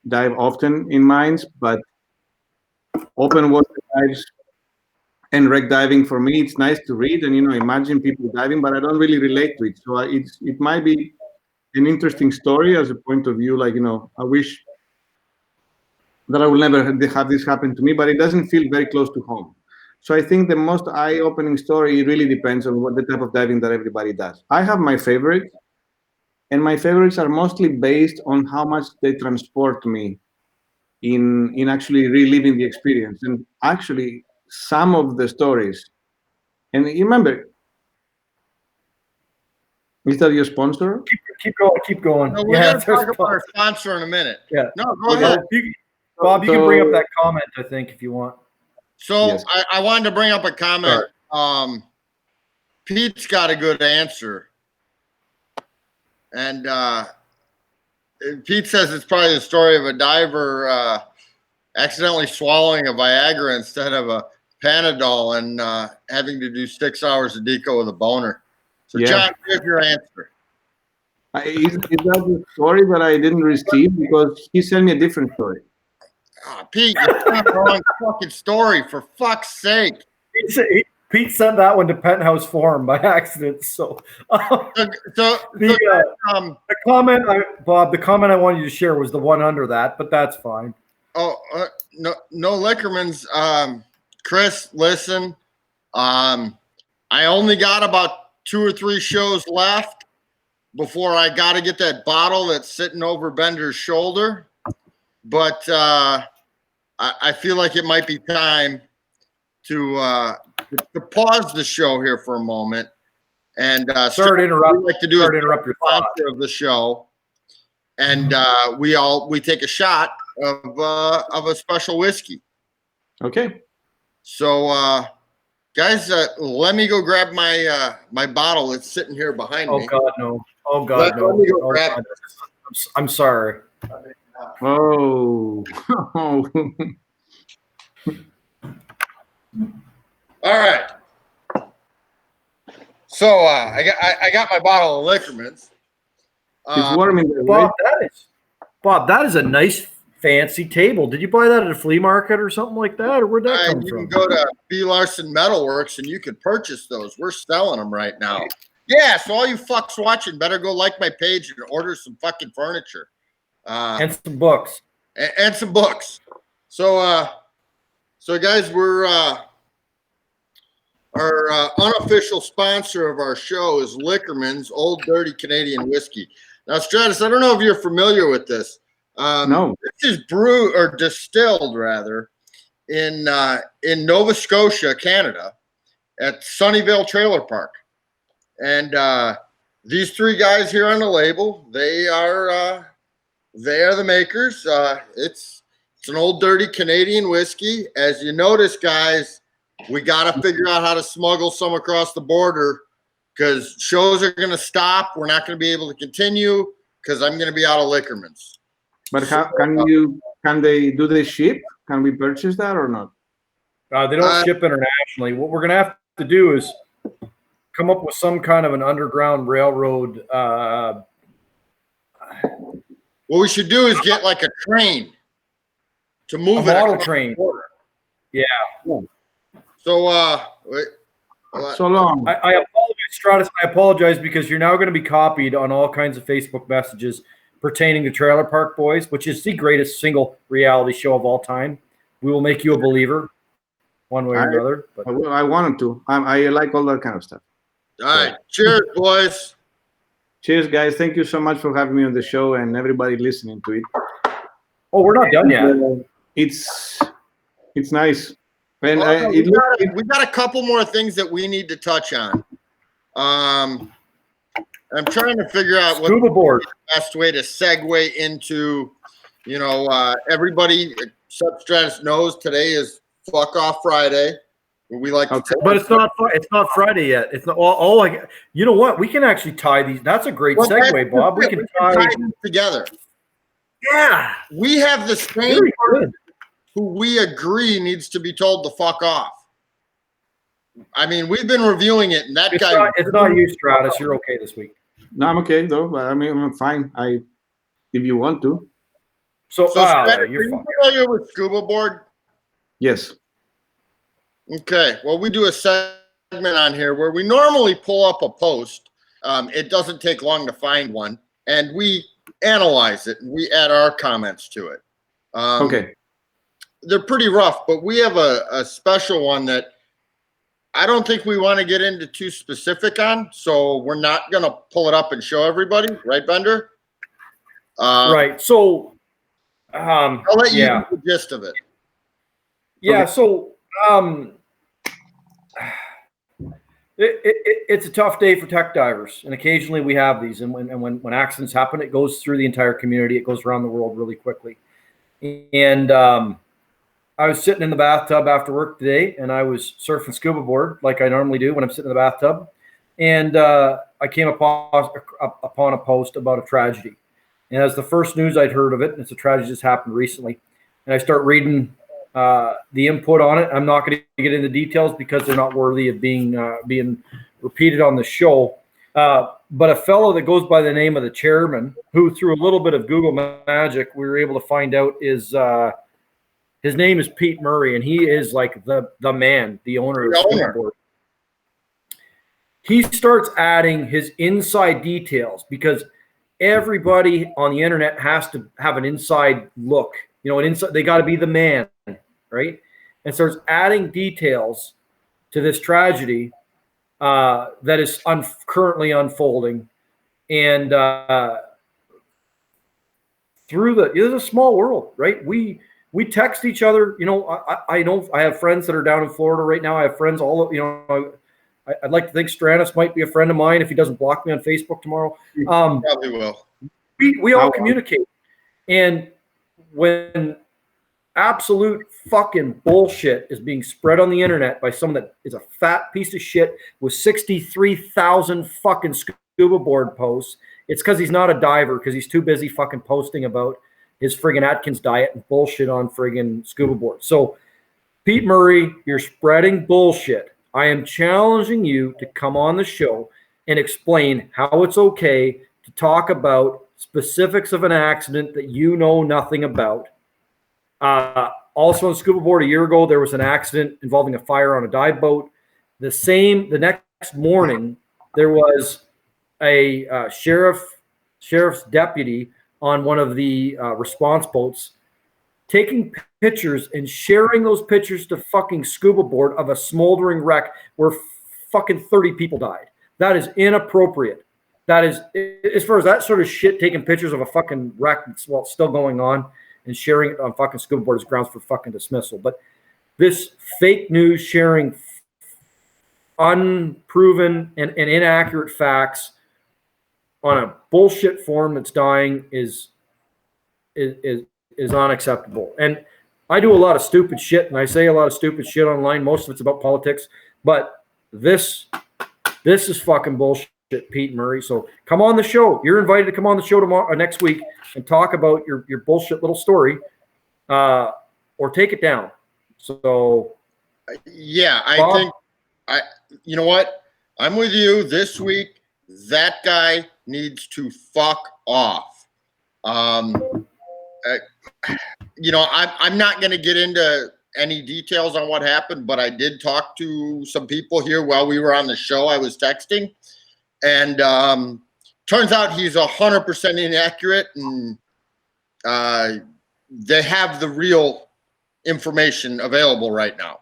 dive often in mines, but open water dives and wreck diving, for me, it's nice to read and imagine people diving, but I don't really relate to it. So it might be an interesting story as a point of view. Like I wish that I will never have this happen to me, but it doesn't feel very close to home. So I think the most eye-opening story really depends on what the type of diving that everybody does. I have my favorites, and my favorites are mostly based on how much they transport me in actually reliving the experience. And actually, some of the stories, and you remember, is that your sponsor? Keep going. No, we're going to talk about our sponsor in a minute. Yeah. No, go ahead. Bob, you can bring up that comment, I think, if you want. So yes. I wanted to bring up a comment. Sure. Pete's got a good answer. And Pete says it's probably the story of a diver accidentally swallowing a Viagra instead of a Panadol and having to do 6 hours of deco with a boner. So, yeah. John, give your answer. Is that the story that I didn't receive? Because he sent me a different story. Oh, Pete, you're telling the wrong fucking story, for fuck's sake. Pete sent that one to Penthouse Forum by accident. So, the comment, Bob, the comment I wanted you to share was the one under that, but that's fine. Oh, no Lickermans. Chris, listen. I only got about 2 or 3 shows left before I got to get that bottle that's sitting over Bender's shoulder. But I feel like it might be time to pause the show here for a moment. And sorry to interrupt. We'd like to do sorry to interrupt your sponsor of the show, and we take a shot of a special whiskey. Okay. So, guys, let me go grab my my bottle. It's sitting here behind me. Oh God, no! Oh God, no! Let me go grab God. I'm sorry. Oh. All right. So I got my bottle of Lickermans. It's warm in there, Bob, right? That is a nice fancy table. Did you buy that at a flea market or something like that, or where'd that come you from? can go to B. Larson Metalworks and you can purchase those. We're selling them right now. Yeah, so all you fucks watching better go like my page and order some fucking furniture. And some books. And some books. So guys, we're our unofficial sponsor of our show is Lickerman's Old Dirty Canadian Whiskey. Now, Stratis, I don't know if you're familiar with this. No. This is brewed or distilled rather in Nova Scotia, Canada, at Sunnyvale Trailer Park. And these three guys here on the label, they are the makers. It's an old dirty Canadian whiskey. As you notice, guys, we got to figure out how to smuggle some across the border because shows are going to stop. We're not going to be able to continue because I'm going to be out of Liquormans. But how can they ship? Can we purchase that or not? They don't ship internationally. What we're going to have to do is come up with some kind of an underground railroad. What we should do is get like a train to move a it. Model train. Yeah. So, so long. I apologize, Stratis. I apologize because you're now going to be copied on all kinds of Facebook messages pertaining to Trailer Park Boys, which is the greatest single reality show of all time. We will make you a believer, one way or another. But I wanted to. I like all that kind of stuff. All right. Cheers, boys. Cheers, guys. Thank you so much for having me on the show and everybody listening to it. Oh, we're not done yet. It's nice. And we got a couple more things that we need to touch on. I'm trying to figure out what the best way to segue into, everybody except Stratis knows today is Fuck Off Friday. We like to but it's not Friday yet. It's not you know what? We can actually tie these. That's a great segue, Bob. We can tie them together. Yeah. We have the same person who we agree needs to be told to fuck off. I mean, we've been reviewing it, and it's not you, Stratis. You're okay this week. No, I'm okay though. I mean, I'm fine. If you want to. So you're familiar with Scuba Board? Yes. Okay. Well, we do a segment on here where we normally pull up a post. It doesn't take long to find one, and we analyze it and we add our comments to it. Okay. They're pretty rough, but we have a special one that I don't think we want to get into too specific on, so we're not going to pull it up and show everybody, right, Bender? Right. So I'll let you do the gist of it. Yeah. Okay. So it's a tough day for tech divers, and occasionally we have these. And when accidents happen, it goes through the entire community. It goes around the world really quickly. And I was sitting in the bathtub after work today, and I was surfing scuba board like I normally do when I'm sitting in the bathtub. And I came upon a post about a tragedy. And as the first news I'd heard of it, and it's a tragedy that's happened recently. And I start reading the input on it. I'm not going to get into details because they're not worthy of being repeated on the show. But a fellow that goes by the name of the chairman, who through a little bit of Google magic, we were able to find out is his name is Pete Murray, and he is like the man, the owner of the Scuba Board. He starts adding his inside details because everybody on the internet has to have an inside look. They got to be the man, right? And starts adding details to this tragedy that is currently unfolding. And it's a small world, right? We text each other. I know I have friends that are down in Florida right now. I have friends I'd like to think Stratis might be a friend of mine if he doesn't block me on Facebook tomorrow. Probably will. We all communicate. And when absolute fucking bullshit is being spread on the internet by someone that is a fat piece of shit with 63,000 fucking scuba board posts, it's because he's not a diver, because he's too busy fucking posting about his friggin' Atkins diet and bullshit on friggin' scuba board. So, Pete Murray, you're spreading bullshit. I am challenging you to come on the show and explain how it's okay to talk about specifics of an accident that you know nothing about. Also on scuba board a year ago, there was an accident involving a fire on a dive boat. The next morning, there was a sheriff's deputy on one of the response boats taking pictures and sharing those pictures to fucking scuba board of a smoldering wreck where fucking 30 people died. That is inappropriate. That is, as far as that sort of shit, taking pictures of a fucking wreck while it's still going on and sharing it on fucking scuba board is grounds for fucking dismissal. But this fake news sharing unproven and inaccurate facts on a bullshit form that's dying is unacceptable. And I do a lot of stupid shit, and I say a lot of stupid shit online. Most of it's about politics, but this is fucking bullshit, Pete Murray. So come on the show. You're invited to come on the show tomorrow, next week, and talk about your bullshit little story, or take it down. So yeah, Bob? think you know what? I'm with you this week. That guy needs to fuck off. You know, I'm not going to get into any details on what happened, but I did talk to some people here while we were on the show. I was texting, and turns out he's 100% inaccurate, and they have the real information available right now.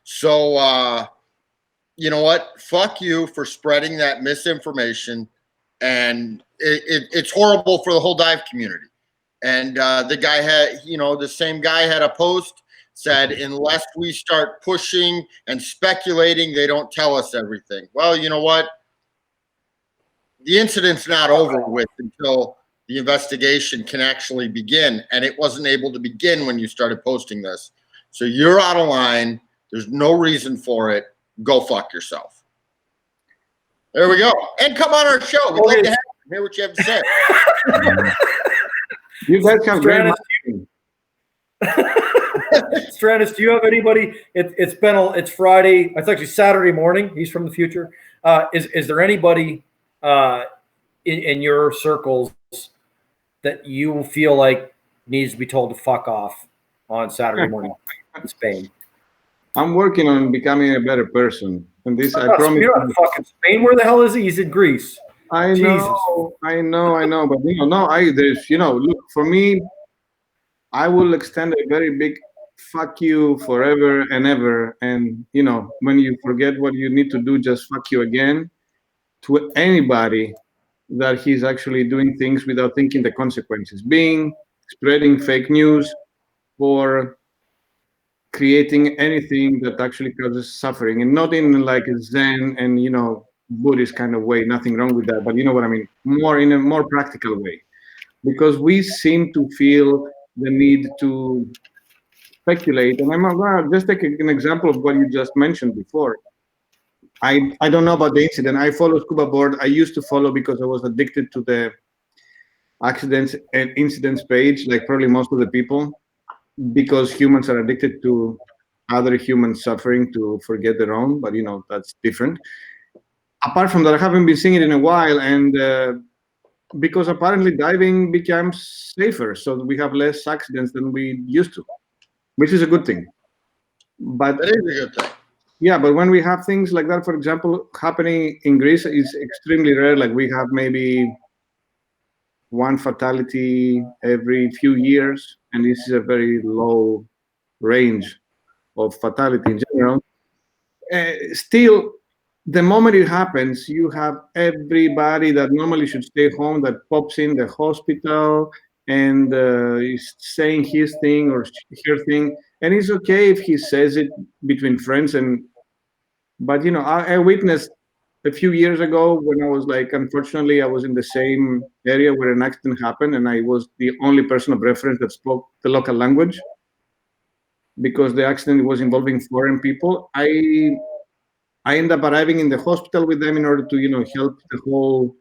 So, you know what? Fuck you for spreading that misinformation, and it's horrible for the whole dive community. And the guy had, you know, the same guy had a post said, unless we start pushing and speculating, they don't tell us everything. Well, you know what? The incident's not over with until the investigation can actually begin. And it wasn't able to begin when you started posting this. So you're out of line. There's no reason for it. Go fuck yourself. There we go. And come on our show. We'd love to have you, hear what you have to say. You guys have great marketing. Stratis, do you have anybody? It's Friday. It's actually Saturday morning. He's from the future. Is there anybody in your circles that you feel like needs to be told to fuck off on Saturday morning in Spain? I'm working on becoming a better person, and this I promise. You're not in fucking Spain. Where the hell is he? He's in Greece. I know, but there's, look, for me, I will extend a very big fuck you forever and ever. And, when you forget what you need to do, just fuck you again to anybody that he's actually doing things without thinking the consequences, spreading fake news or creating anything that actually causes suffering, and not in like a Zen and, Buddhist kind of way, nothing wrong with that, but you know what I mean, more in a more practical way, because we seem to feel the need to speculate. And I'm going to just take an example of what you just mentioned before. I don't know about the incident. I follow scuba board. I used to follow because I was addicted to the accidents and incidents page, like probably most of the people, because humans are addicted to other humans suffering to forget their own, but that's different. Apart from that, I haven't been seeing it in a while, and because apparently diving becomes safer, so we have less accidents than we used to, which is a good thing. But that is a good thing. Yeah, but when we have things like that, for example, happening in Greece, is extremely rare. Like we have maybe one fatality every few years, and this is a very low range of fatality in general. Still, the moment it happens, you have everybody that normally should stay home that pops in the hospital and is saying his thing or her thing, and it's okay if he says it between friends. But I witnessed a few years ago when I was unfortunately, I was in the same area where an accident happened, and I was the only person of reference that spoke the local language because the accident was involving foreign people. I ended up arriving in the hospital with them in order to, help the whole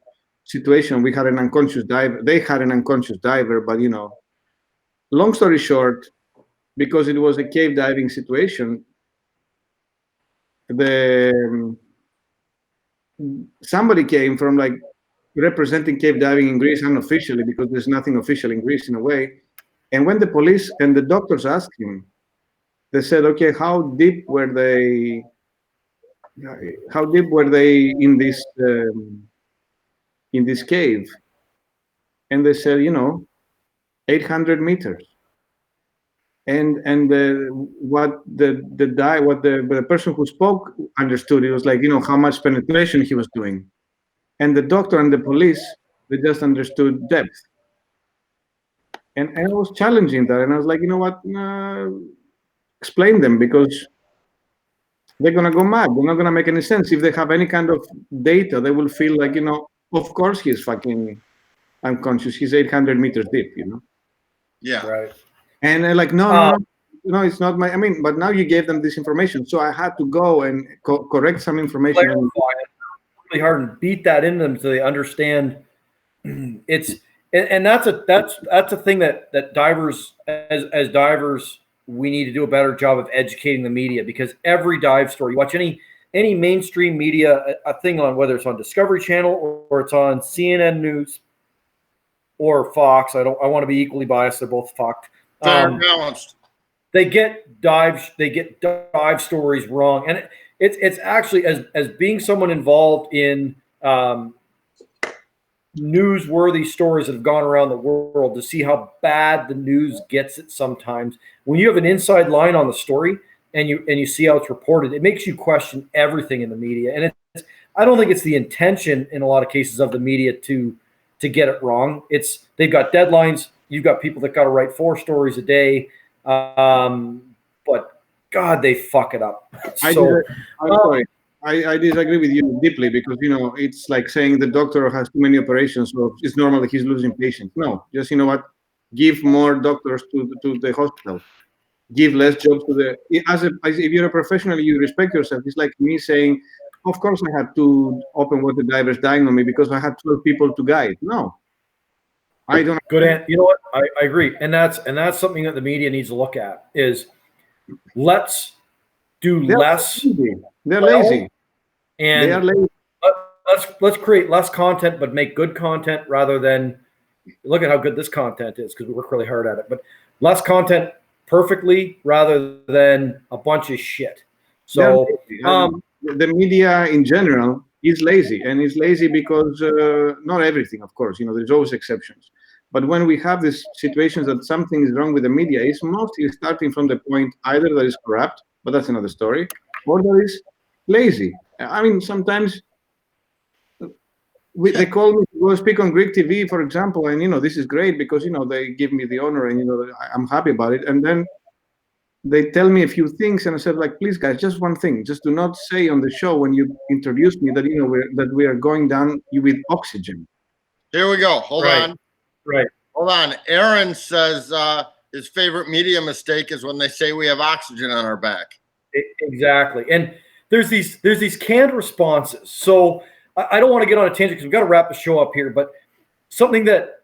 situation. We had an unconscious diver. They had an unconscious diver, but, long story short, because it was a cave diving situation, somebody came from representing cave diving in Greece unofficially, because there's nothing official in Greece in a way. And when the police and the doctors asked him, they said, okay, how deep were they in this cave? And they said, 800 meters. And what the person who spoke understood, it was how much penetration he was doing. And the doctor and the police, they just understood depth. And I was challenging that, and I was like, you know what? Explain them, because they're gonna go mad. They're not gonna make any sense. If they have any kind of data, they will feel like, of course he's fucking unconscious. He's 800 meters deep, Yeah. Right. And they're like, no, it's not my. I mean, but now you gave them this information, so I had to go and correct some information. Clarify it really hard and beat that into them so they understand. It's and that's a thing that divers as divers we need to do a better job of educating the media, because every dive story, you watch any mainstream media, a thing on whether it's on Discovery Channel or it's on CNN News or Fox. I want to be equally biased. They're both fucked. Fair balanced. They get dive stories wrong, and it's actually as being someone involved in newsworthy stories that have gone around the world, to see how bad the news gets it sometimes. When you have an inside line on the story and you see how it's reported, it makes you question everything in the media. And I don't think it's the intention in a lot of cases of the media to get it wrong. They've got deadlines. You've got people that got to write 4 stories a day. But God, they fuck it up. I disagree with you deeply, because it's like saying the doctor has too many operations, so it's normal that he's losing patients. No, just give more doctors to the hospital, give less jobs to the. If you're a professional, you respect yourself. It's like me saying, of course I had 2 open water divers dying on me because I had 12 people to guide. No, I don't. Good. You know what? I agree, and that's something that the media needs to look at. Is let's do less. They're lazy. And they are lazy. Let's create less content, but make good content, rather than look at how good this content is, because we work really hard at it. But less content perfectly rather than a bunch of shit. So the media in general is lazy, and it's lazy because not everything, of course. There's always exceptions. But when we have these situations that something is wrong with the media, it's mostly starting from the point either that is corrupt, but that's another story, or that is lazy. I mean, sometimes they call me to go speak on Greek TV, for example, and this is great because they give me the honor, and I'm happy about it. And then they tell me a few things, and I said, like, please, guys, just one thing: just do not say on the show when you introduce me that we are going down with oxygen. Here we go. Hold on. Right. Hold on. Aaron says his favorite media mistake is when they say we have oxygen on our back. Exactly. And there's these canned responses. So I don't want to get on a tangent because we've got to wrap the show up here, but something that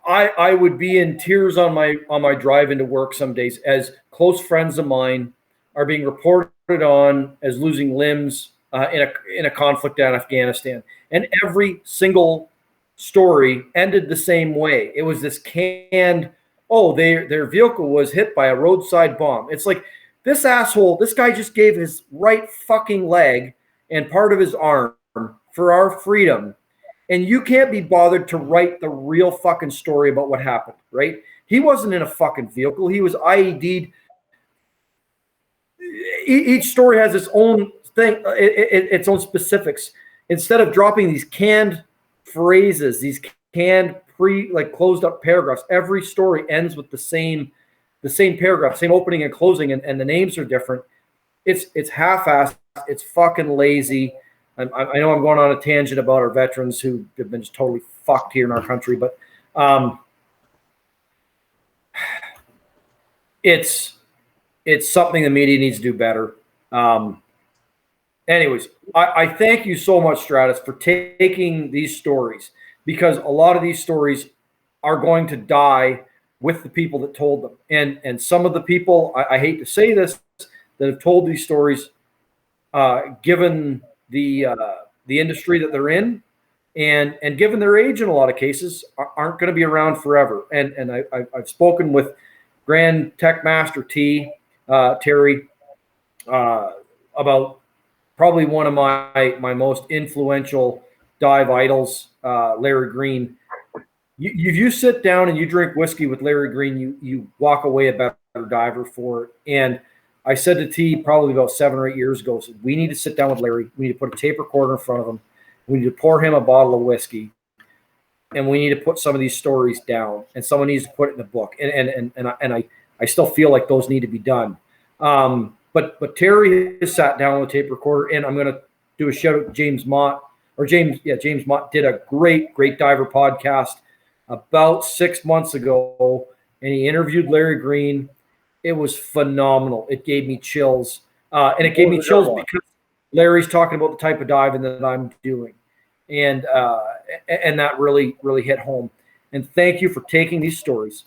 I would be in tears on my drive into work some days, as close friends of mine are being reported on as losing limbs in a conflict in Afghanistan. And every single story ended the same way. It was this canned, their vehicle was hit by a roadside bomb. It's like, this guy just gave his right fucking leg and part of his arm for our freedom. And you can't be bothered to write the real fucking story about what happened, right? He wasn't in a fucking vehicle. He was IED'd. Each story has its own thing, its own specifics. Instead of dropping these canned phrases, these canned closed up paragraphs, every story ends with the same paragraph, same opening and closing, and the names are different. It's half-assed. It's fucking lazy. I know I'm going on a tangent about our veterans who have been just totally fucked here in our country, but it's something the media needs to do better. Anyways, I thank you so much, Stratis, for taking these stories, because a lot of these stories are going to die with the people that told them. And some of the people, I hate to say this, that have told these stories, given the industry that they're in, and given their age in a lot of cases, aren't going to be around forever. And I've spoken with Grand Tech Master Terry, about probably one of my most influential dive idols, Larry Green. You sit down and you drink whiskey with Larry Green, you walk away a better diver for it. And I said to T probably about 7 or 8 years ago, so we need to sit down with Larry. We need to put a tape recorder in front of him. We need to pour him a bottle of whiskey, and we need to put some of these stories down. And someone needs to put it in a book. And I I still feel like those need to be done. But Terry has sat down with a tape recorder, and I'm going to do a shout out to James Mott. James Mott did a great diver podcast about 6 months ago, and he interviewed Larry Green. It was phenomenal. It gave me chills. And it gave me chills because Larry's talking about the type of diving that I'm doing. And that really, really hit home. And thank you for taking these stories,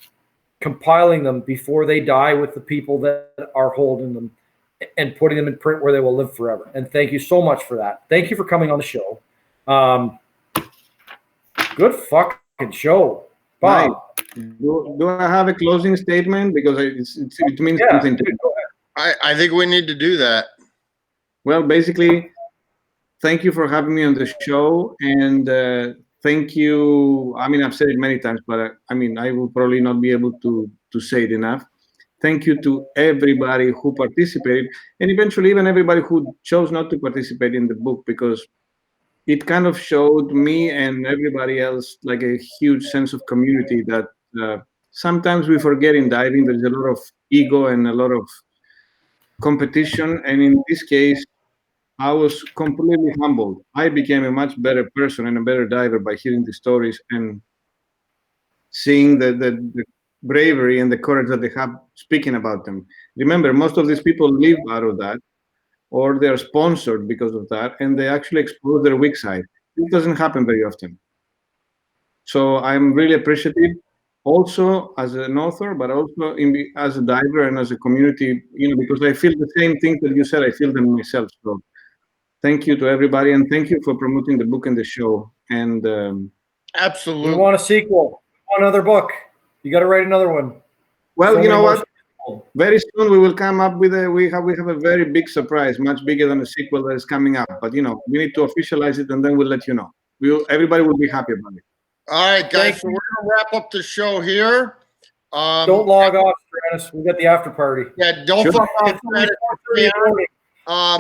compiling them before they die with the people that are holding them, and putting them in print where they will live forever. And thank you so much for that. Thank you for coming on the show. Good fucking show, Bob. Right. Do I have a closing statement? Because it means something to me. I think we need to do that. Well, basically, thank you for having me on the show, and thank you. I mean, I've said it many times, but I will probably not be able to say it enough. Thank you to everybody who participated, and eventually even everybody who chose not to participate in the book, because it kind of showed me and everybody else like a huge sense of community that sometimes we forget in diving. There's a lot of ego and a lot of competition, and in this case, I was completely humbled. I became a much better person and a better diver by hearing the stories and seeing the bravery and the courage that they have speaking about them. Remember, most of these people live out of that, or they're sponsored because of that, and they actually expose their weak side. It doesn't happen very often. So I'm really appreciative, also as an author, but also as a diver and as a community, because I feel the same things that you said, I feel them myself. So thank you to everybody, and thank you for promoting the book and the show. And Absolutely. We want a sequel. We want another book. You got to write another one. well, you know what? Very soon we will come up with we have a very big surprise, much bigger than a sequel that is coming up. But we need to officialize it, and then we'll let you know. Everybody will be happy about it. All right, guys. So we're gonna wrap up the show here. Don't log off, Stratis. We got the after party. Yeah, don't fuck off.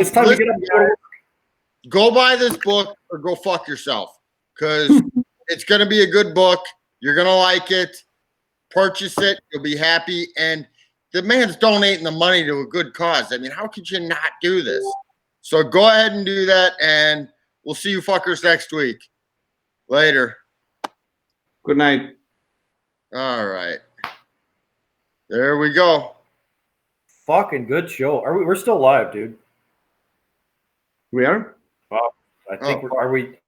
It's time to get up and go to work. Go buy this book or go fuck yourself, because it's gonna be a good book. You're gonna like it. Purchase it. You'll be happy. And the man's donating the money to a good cause. I mean, how could you not do this? So go ahead and do that, and we'll see you fuckers next week. Later. Good night. All right. There we go. Fucking good show. We're still live, dude. We are? I think are we